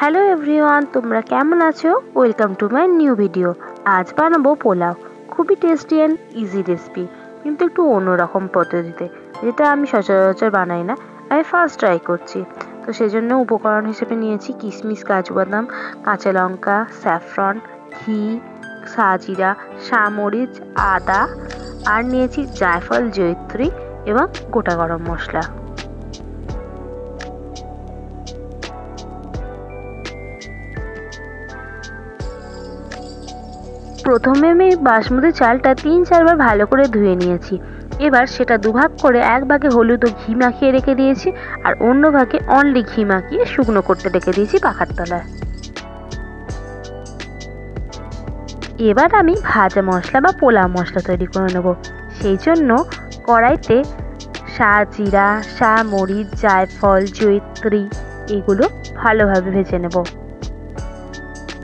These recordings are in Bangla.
হ্যালো এভরিওয়ান, তোমরা কেমন আছো? Welcome to my new video. আজ বানাবো পোলাও। খুবই টেস্টি অ্যান্ড ইজি রেসিপি, কিন্তু একটু অন্যরকম পদ্ধতিতে, যেটা আমি সচরাচর বানাই না। আমি ফার্স্ট ট্রাই করছি। তো সেজন্য উপকরণ হিসেবে নিয়েছি কিশমিশ, কাজু বাদাম, কাঁচা লঙ্কা, স্যাফরন, ঘি, সাজিরা, সামরিচ, আদা, আর নিয়েছি জায়ফল, জয়িত্রী এবং গোটা গরম মশলা। প্রথমে আমি বাসমতি চালটা 3-4 বার ভালো করে ধুয়ে নিয়েছি। এবার সেটা দুভাগ করে এক ভাগে হলুদ ও ঘি মাখিয়ে রেখে দিয়েছি, আর অন্য ভাগে অনলি ঘি মাখিয়ে শুকনো করতে রেখে দিয়েছি পাখার তলায়। এবার আমি ভাজা মশলা বা পোলাও মশলা তৈরি করে নেব। সেই জন্য কড়াইতে সাজিরা, সামরিচ, জায়ফল, জয়িত্রী এগুলো ভালোভাবে ভেজে নেব।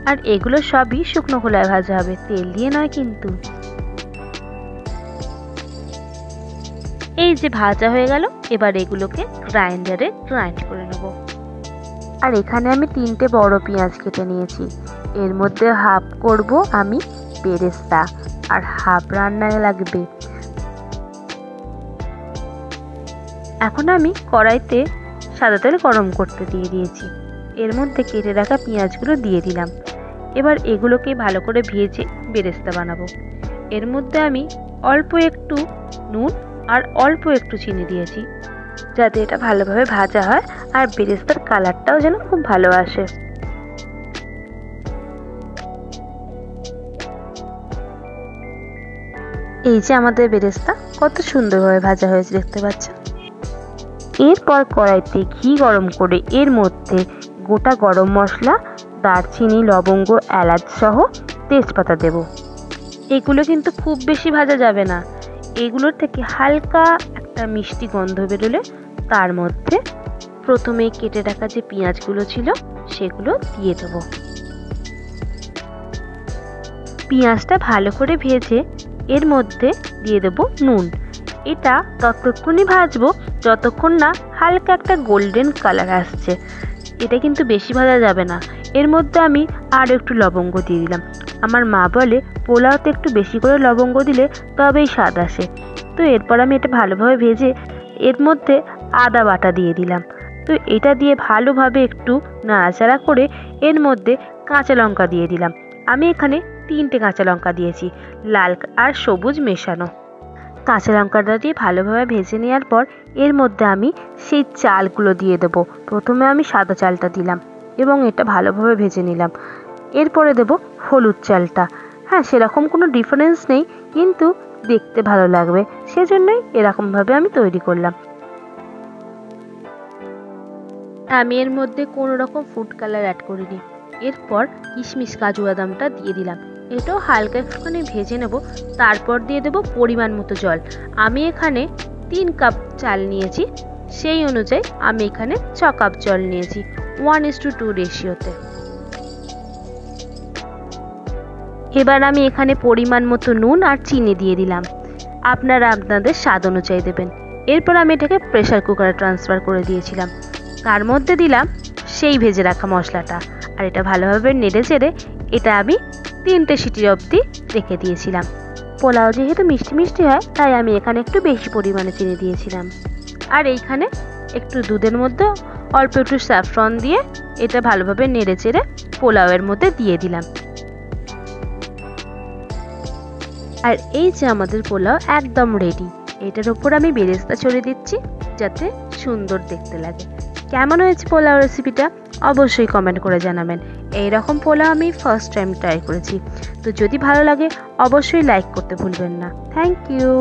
আর এগুলো সবই শুকনো খোলায় ভাজা হবে, তেল দিয়ে নয় কিন্তু। এই যে ভাজা হয়ে গেল, এবার এগুলোকে গ্রাইন্ডারে গ্রাইন্ড করে নেব। আর এখানে আমি 3টে বড় পেঁয়াজ কেটে নিয়েছি। এর মধ্যে হাফ করব আমি বেরেস্তা, আর হাফ রান্নায় লাগবে। এখন আমি কড়াইতে সাদা তেল গরম করতে দিয়ে দিয়েছি। এর মধ্যে কেটে রাখা পেঁয়াজগুলো দিয়ে দিলাম। এবার এগুলোকে ভালো করে ভেজে বেরেস্তা বানাবো। এর মধ্যে আমি অল্প একটু নুন আর অল্প একটু চিনি দিয়েছি, যাতে এটা ভালোভাবে ভাজা হয় আর বেরেস্তার কালারটাও যেন খুব ভালো আসে। এই যে আমাদের বেরেস্তা কত সুন্দরভাবে ভাজা হয়েছে, দেখতে পাচ্ছেন। এরপর কড়াইতে ঘি গরম করে এর মধ্যে গোটা গরম মশলা, দারচিনি, লবঙ্গ, এলাচ সহ তেজপাতা দেব। এগুলো কিন্তু খুব বেশি ভাজা যাবে না। এগুলোর থেকে হালকা একটা মিষ্টি গন্ধ বেরোলে তার মধ্যে প্রথমে কেটে রাখা যে পেঁয়াজগুলো ছিল সেগুলো দিয়ে দেব। পেঁয়াজটা ভালো করে ভেজে এর মধ্যে দিয়ে দেব নুন। এটা ততক্ষণই ভাজবো যতক্ষণ না হালকা একটা গোল্ডেন কালার আসছে। এটা কিন্তু বেশি ভাজা যাবে না। এর মধ্যে আমি আর একটু লবঙ্গ দিয়ে দিলাম। আমার মা বলে পোলাওতে একটু বেশি করে লবঙ্গ দিলে তবেই স্বাদ আসে। তো এরপর আমি এটা ভালোভাবে ভেজে এর মধ্যে আদা বাটা দিয়ে দিলাম। তো এটা দিয়ে ভালোভাবে একটু নাড়াচাড়া করে এর মধ্যে কাঁচা লঙ্কা দিয়ে দিলাম। আমি এখানে 3টে কাঁচা লঙ্কা দিয়েছি, লাল আর সবুজ মেশানো। কাঁচা লঙ্কাটা দিয়ে ভালোভাবে ভেজে নেওয়ার পর এর মধ্যে আমি সেই চালগুলো দিয়ে দেবো। প্রথমে আমি সাদা চালটা দিলাম এবং এটা ভালোভাবে ভেজে নিলাম। এরপরে দেব হলুদ চালটা। হ্যাঁ, সেরকম কোনো ডিফারেন্স নেই, কিন্তু দেখতে ভালো লাগবে, সেজন্যই এরকমভাবে আমি তৈরি করলাম। আমি এর মধ্যে কোনো রকম ফুড কালার অ্যাড করিনি। এরপর কিশমিশ, কাজু বাদামটা দিয়ে দিলাম। এটাও হালকা একটুখানি ভেজে নেব। তারপর দিয়ে দেব পরিমাণ মতো জল। আমি এখানে 3 কাপ চাল নিয়েছি, সেই অনুযায়ী আমি এখানে 6 কাপ জল নিয়েছি, 1:2 রেশিওতে। এবার আমি এখানে পরিমাণ মতো নুন আর চিনি দিয়ে দিলাম। আপনারা আপনাদের স্বাদ অনুযায়ী দেবেন। এরপর আমি এটাকে প্রেসার কুকারে ট্রান্সফার করে দিয়েছিলাম। তার মধ্যে দিলাম সেই ভেজে রাখা মশলাটা, আর এটা ভালোভাবে নেড়ে চেড়ে এটা আমি 3টে সিটি অবধি রেখে দিয়েছিলাম। পোলাও যেহেতু মিষ্টি মিষ্টি হয়, তাই আমি এখানে একটু বেশি পরিমাণে চিনি দিয়েছিলাম। আর এইখানে একটু দুধের মধ্যে অল্প একটু স্যাফরন দিয়ে এটা ভালোভাবে নেড়ে চেড়ে পোলাওয়ের মধ্যে দিয়ে দিলাম। আর এই যে আমাদের পোলাও একদম রেডি। এটার উপর আমি বেরেস্তা ছড়িয়ে দিচ্ছি, যাতে সুন্দর দেখতে লাগে। কেমন হয়েছে পোলাও রেসিপিটা অবশ্যই কমেন্ট করে জানাবেন। এইরকম পোলাও আমি ফার্স্ট টাইম ট্রাই করেছি। তো যদি ভালো লাগে অবশ্যই লাইক করতে ভুলবেন না। Thank you.